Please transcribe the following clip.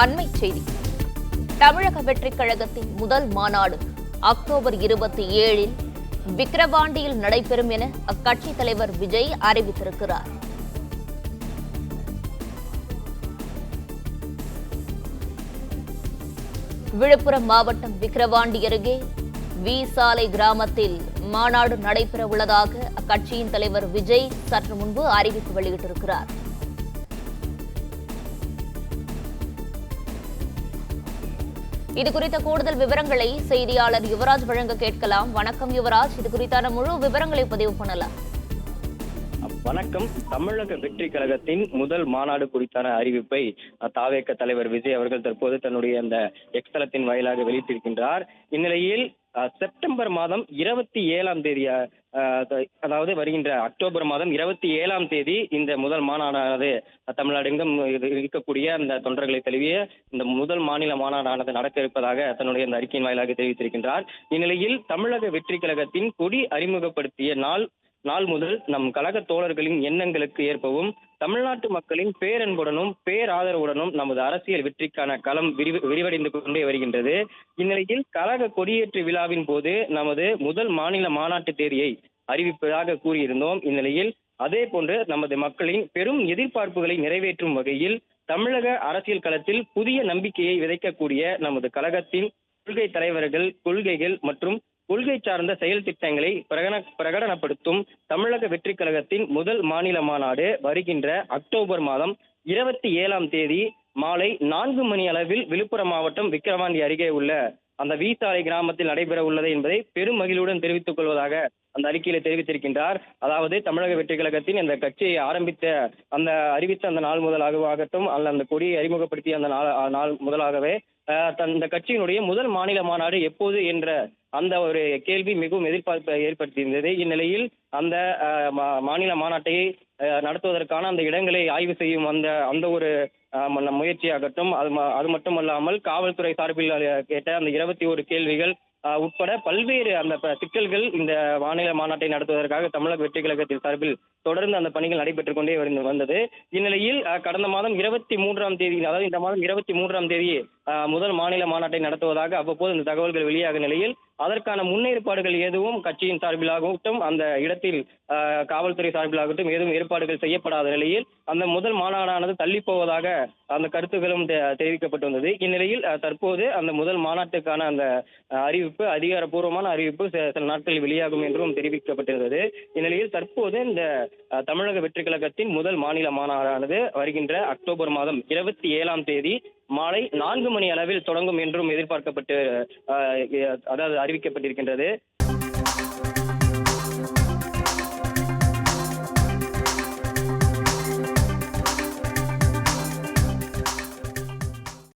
அண்மைச் செய்தி. தமிழக வெற்றிக் கழகத்தின் முதல் மாநாடு அக்டோபர் 27-இல் விக்கிரவாண்டியில் நடைபெறும் என அக்கட்சித் தலைவர் விஜய் அறிவித்திருக்கிறார். விழுப்புரம் மாவட்டம் விக்கிரவாண்டி அருகே வி சாலை கிராமத்தில் மாநாடு நடைபெற உள்ளதாக அக்கட்சியின் தலைவர் விஜய் சற்று முன்பு அறிவிப்பு வெளியிட்டிருக்கிறார். இதுகுறித்த கூடுதல் விவரங்களை செய்தியாளர் யுவராஜ் வழங்க கேட்கலாம். வணக்கம் யுவராஜ், இது குறித்தான முழு விவரங்களை பதிவு பண்ணலாம். வணக்கம். தமிழக வெற்றி கழகத்தின் முதல் மாநாடு குறித்தான அறிவிப்பை தாவேக தலைவர் விஜய் அவர்கள் தற்போது தன்னுடைய அந்த எக்ஸ் தளத்தின் வாயிலாக வெளியிட்டிருக்கின்றார். இந்நிலையில் செப்டம்பர் மாதம் 27ஆம் தேதி, அதாவது வருகின்ற அக்டோபர் மாதம் 27ஆம் தேதி இந்த முதல் மாநாடானது தமிழ்நாடெங்கும் இருக்கக்கூடிய அந்த தொண்டர்களை தழுவிய இந்த முதல் மாநில மாநாடானது நடக்க இருப்பதாக தன்னுடைய அந்த அறிக்கையின் வாயிலாக தெரிவித்திருக்கின்றார். இந்நிலையில் தமிழக வெற்றி கழகத்தின் கொடி அறிமுகப்படுத்திய நாள் முதல் நம் கழக தோழர்களின் எண்ணங்களுக்கு ஏற்பவும் தமிழ்நாட்டு மக்களின் பேரன்புடனும் பேராதரவுடனும் நமது அரசியல் வெற்றிக்கான களம் விரிவடைந்து கொண்டே வருகின்றது. இந்நிலையில் கழக கொடியேற்று விழாவின் போது நமது முதல் மாநில மாநாட்டு தேதியை அறிவிப்பதாக கூறியிருந்தோம். இந்நிலையில் அதே போன்று நமது மக்களின் பெரும் எதிர்பார்ப்புகளை நிறைவேற்றும் வகையில் தமிழக அரசியல் களத்தில் புதிய நம்பிக்கையை விதைக்கக்கூடிய நமது கழகத்தின் கொள்கை தலைவர்கள், கொள்கைகள் மற்றும் கொள்கை சார்ந்த செயல் திட்டங்களை பிரகடனப்படுத்தும் தமிழக வெற்றி கழகத்தின் முதல் மாநில மாநாடு வருகின்ற அக்டோபர் மாதம் 27ஆம் தேதி மாலை 4 மணி அளவில் விழுப்புரம் மாவட்டம் விக்கிரவாண்டி அருகே உள்ள அந்த வி சாலை கிராமத்தில் நடைபெற உள்ளது என்பதை பெரும் மகிழ்வுடன் தெரிவித்துக் கொள்வதாக அந்த அறிக்கையில தெரிவித்திருக்கின்றார். அதாவது தமிழக வெற்றி கழகத்தின் அந்த கட்சியை அறிவித்த அந்த நாள் முதலாகட்டும் அல்ல அந்த கொடியை அறிமுகப்படுத்திய அந்த நாள் முதலாகவே இந்த கட்சியினுடைய முதல் மாநில மாநாடு எப்போது என்ற அந்த ஒரு கேள்வி மிகவும் எதிர்பார்ப்பை ஏற்படுத்தியிருந்தது. இந்நிலையில் அந்த மாநில மாநாட்டை நடத்துவதற்கான அந்த இடங்களை ஆய்வு செய்யும் அந்த ஒரு முயற்சியாகட்டும், அது மட்டுமல்லாமல் காவல்துறை சார்பில் கேட்ட அந்த 21 கேள்விகள் உட்பட பல்வேறு அந்த சிக்கல்கள் இந்த மாநில மாநாட்டை நடத்துவதற்காக தமிழக வெற்றி கழகத்தின் சார்பில் தொடர்ந்து அந்த பணிகள் நடைபெற்றுக் கொண்டே வந்தது. இந்நிலையில் கடந்த மாதம் 23ஆம் தேதி, அதாவது இந்த மாதம் 23ஆம் தேதி முதல் மாநில மாநாட்டை நடத்துவதாக அவ்வப்போது இந்த தகவல்கள் வெளியாக நிலையில் அதற்கான முன்னேற்பாடுகள் எதுவும் கட்சியின் சார்பிலாகட்டும் அந்த இடத்தில் காவல்துறை சார்பிலாகட்டும் ஏதும் ஏற்பாடுகள் செய்யப்படாத நிலையில் அந்த முதல் மாநாடானது தள்ளி போவதாக அந்த கருத்துக்களும் தெரிவிக்கப்பட்டு வந்தது. இந்நிலையில் தற்போது அந்த முதல் மாநாட்டுக்கான அந்த அதிகாரப்பூர்வமான அறிவிப்பு சில நாட்களில் வெளியாகும் என்றும் தெரிவிக்கப்பட்டிருந்தது. இந்நிலையில் தற்போது இந்த தமிழக வெற்றி கழகத்தின் முதல் மாநில மாநாடானது வருகின்ற அக்டோபர் மாதம் 27ஆம் தேதி மாலை 4 மணி அளவில் தொடங்கும் என்றும் எதிர்பார்க்கப்பட்டு அதாவது அறிவிக்கப்பட்டிருக்கின்றது.